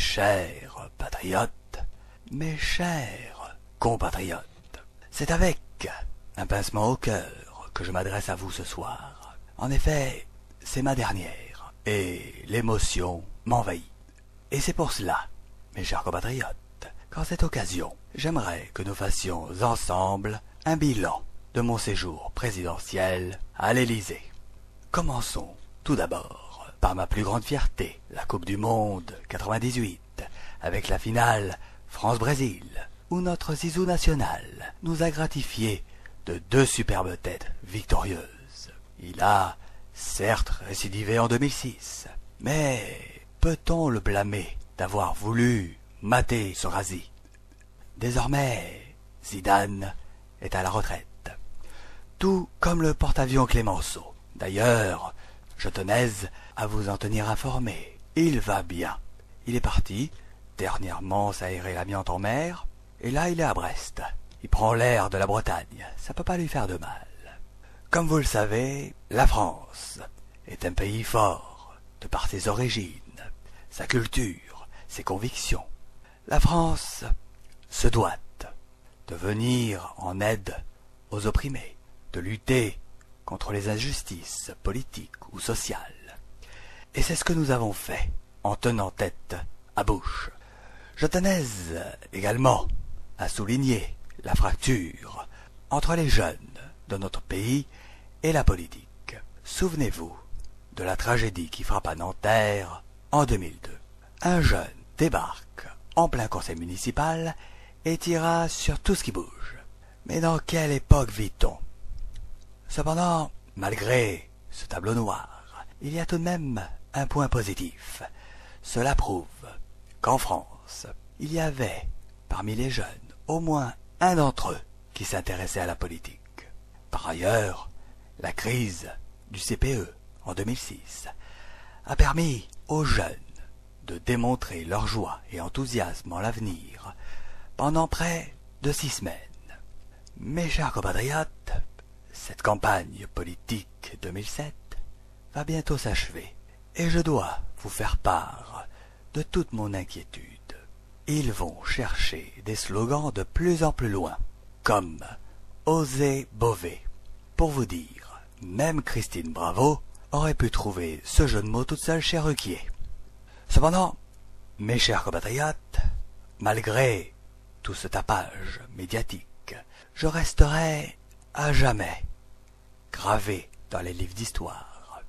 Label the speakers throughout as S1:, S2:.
S1: chers patriotes, mes chers compatriotes, c'est avec un pincement au cœur que je m'adresse à vous ce soir. En effet, c'est ma dernière, et l'émotion m'envahit. Et c'est pour cela, mes chers compatriotes, qu'en cette occasion, j'aimerais que nous fassions ensemble un bilan de mon séjour présidentiel à l'Élysée. Commençons tout d'abord par ma plus grande fierté, la Coupe du Monde 98, avec la finale France-Brésil, où notre zizou national nous a gratifié de 2 superbes têtes victorieuses. Il a, certes, récidivé en 2006, mais peut-on le blâmer d'avoir voulu mater ce rassis? Désormais, Zidane est à la retraite, tout comme le porte-avions Clémenceau. D'ailleurs, je tenais à vous en tenir informé. Il va bien. Il est parti, dernièrement s'aérer l'amiante en mer, et là il est à Brest. Il prend l'air de la Bretagne, ça peut pas lui faire de mal. Comme vous le savez, la France est un pays fort, de par ses origines, sa culture, ses convictions. La France se doit de venir en aide aux opprimés, de lutter contre les injustices politiques ou sociales. Et c'est ce que nous avons fait en tenant tête à Bush. Je tenais également à souligner la fracture entre les jeunes de notre pays et la politique. Souvenez-vous de la tragédie qui frappa Nanterre en 2002. Un jeune débarque en plein conseil municipal et tira sur tout ce qui bouge. Mais dans quelle époque vit-on? Cependant, malgré ce tableau noir, il y a tout de même un point positif. Cela prouve qu'en France, il y avait, parmi les jeunes, au moins un d'entre eux qui s'intéressait à la politique. Par ailleurs, la crise du CPE en 2006 a permis aux jeunes de démontrer leur joie et enthousiasme en l'avenir pendant près de 6 semaines. Mes chers compatriotes, cette campagne politique 2007 va bientôt s'achever et je dois vous faire part de toute mon inquiétude. Ils vont chercher des slogans de plus en plus loin, comme « Osez Beauvais ». Pour vous dire, même Christine Bravo aurait pu trouver ce jeu de mots toute seule chez Ruquier. Cependant, mes chers compatriotes, malgré tout ce tapage médiatique, je resterai à jamais gravé dans les livres d'histoire.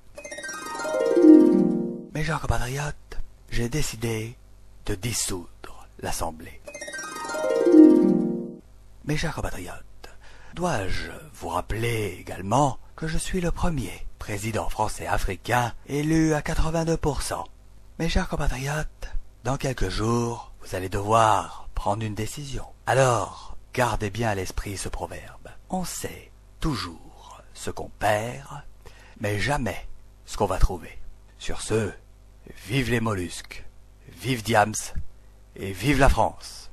S1: Mes chers compatriotes, j'ai décidé de dissoudre l'Assemblée. Mes chers compatriotes, dois-je vous rappeler également que je suis le premier président français africain élu à 82%. Mes chers compatriotes, dans quelques jours, vous allez devoir prendre une décision. Alors, gardez bien à l'esprit ce proverbe. On sait toujours ce qu'on perd, mais jamais ce qu'on va trouver. Sur ce, vive les mollusques, vive Diams, et vive la France!